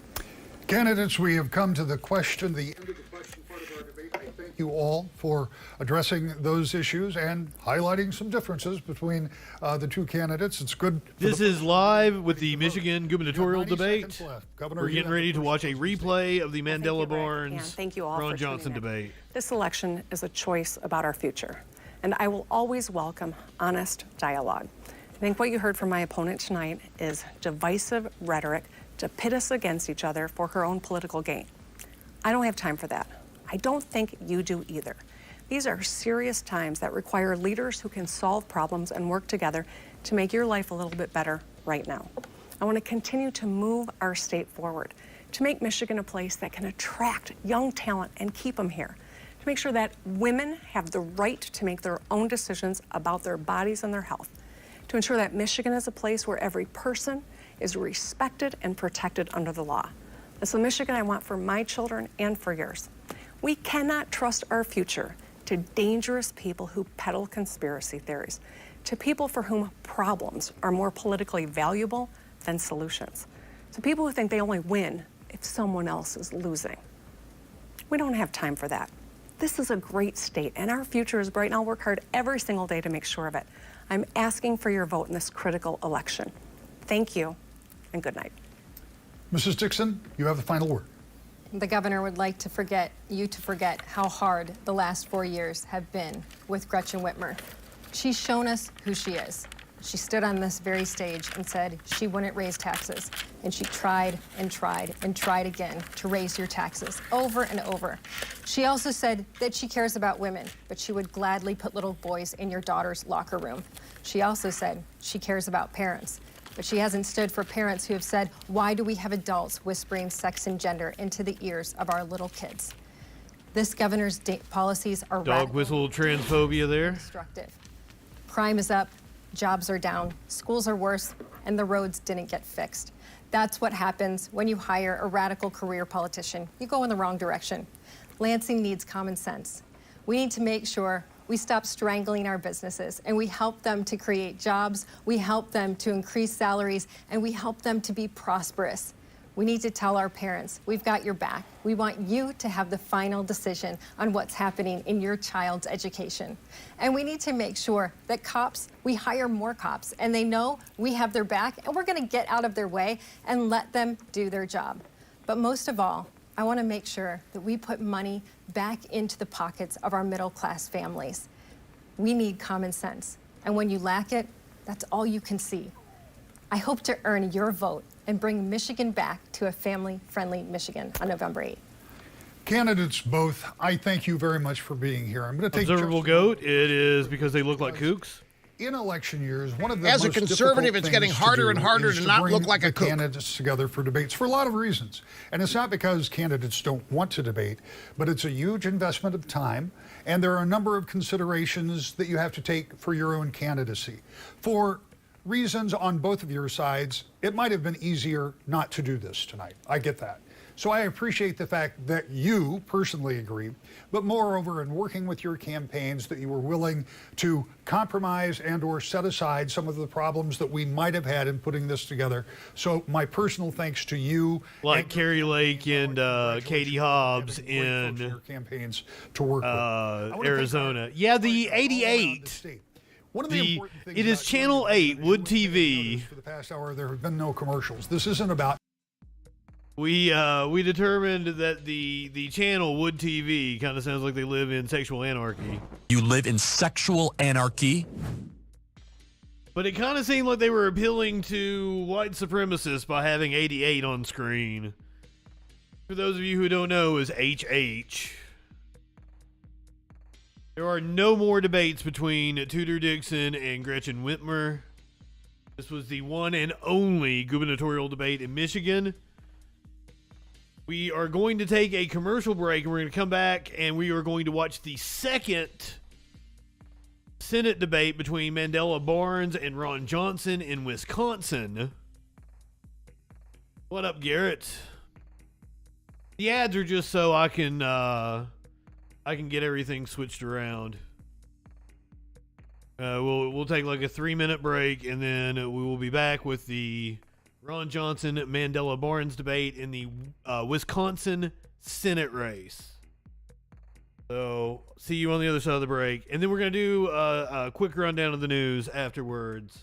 Candidates, we have come to the end of the question part of our debate. I thank you all for addressing those issues and highlighting some differences between the two candidates. It's good. This is live with the Michigan gubernatorial debate. We're getting ready to watch a replay of the Mandela Barnes Ron Johnson debate. This election is a choice about our future, and I will always welcome honest dialogue. I think what you heard from my opponent tonight is divisive rhetoric to pit us against each other for her own political gain. I don't have time for that. I don't think you do either. These are serious times that require leaders who can solve problems and work together to make your life a little bit better right now. I want to continue to move our state forward, to make Michigan a place that can attract young talent and keep them here, to make sure that women have the right to make their own decisions about their bodies and their health, to ensure that Michigan is a place where every person is respected and protected under the law. That's the Michigan I want for my children and for yours. We cannot trust our future to dangerous people who peddle conspiracy theories, to people for whom problems are more politically valuable than solutions, to people who think they only win if someone else is losing. We don't have time for that. This is a great state, and our future is bright, and I'll work hard every single day to make sure of it. I'm asking for your vote in this critical election. Thank you, and good night. Mrs. Dixon, you have the final word. The governor would like to forget how hard the last 4 years have been with Gretchen Whitmer. She's shown us who she is. She stood on this very stage and said she wouldn't raise taxes. And she tried and tried and tried again to raise your taxes over and over. She also said that she cares about women, but she would gladly put little boys in your daughter's locker room. She also said she cares about parents, but she hasn't stood for parents who have said, why do we have adults whispering sex and gender into the ears of our little kids? This governor's policies are dog whistle transphobia there. Destructive. Crime is up, jobs are down, schools are worse, and the roads didn't get fixed. That's what happens when you hire a radical career politician. You go in the wrong direction. Lansing needs common sense. We need to make sure we stop strangling our businesses and we help them to create jobs, we help them to increase salaries, and we help them to be prosperous. We need to tell our parents, we've got your back. We want you to have the final decision on what's happening in your child's education. And we need to make sure that cops, we hire more cops, and they know we have their back, and we're gonna get out of their way and let them do their job. But most of all, I wanna make sure that we put money back into the pockets of our middle-class families. We need common sense, and when you lack it, that's all you can see. I hope to earn your vote and bring Michigan back to a family-friendly Michigan on November 8th. Candidates both, I thank you very much for being here. I'm going to take observable goat. It is because they look like kooks. In election years, one of the as a most conservative, it's getting harder and harder to not look like a kook. Candidates together for debates for a lot of reasons, and it's not because candidates don't want to debate, but it's a huge investment of time, and there are a number of considerations that you have to take for your own candidacy. For reasons on both of your sides, it might have been easier not to do this tonight. I get that. So I appreciate the fact that you personally agree, but moreover, in working with your campaigns, that you were willing to compromise and or set aside some of the problems that we might have had in putting this together. So my personal thanks to you. Like Carrie Lake and Katie Hobbs in your campaigns to work with. Arizona. Yeah, the 88. One of the important things it is Channel 8, Wood TV. For the past hour, there have been no commercials. This isn't about. We determined that the channel Wood TV kind of sounds like they live in sexual anarchy. You live in sexual anarchy? But it kind of seemed like they were appealing to white supremacists by having 88 on screen. For those of you who don't know, is HH. There are no more debates between Tudor Dixon and Gretchen Whitmer. This was the one and only gubernatorial debate in Michigan. We are going to take a commercial break, and we're going to come back, and we are going to watch the second Senate debate between Mandela Barnes and Ron Johnson in Wisconsin. What up, Garrett? The ads are just so I can get everything switched around. We'll take like a 3-minute break, and then we will be back with the Ron Johnson Mandela Barnes debate in the Wisconsin Senate race. So see you on the other side of the break, and then we're gonna do a quick rundown of the news afterwards.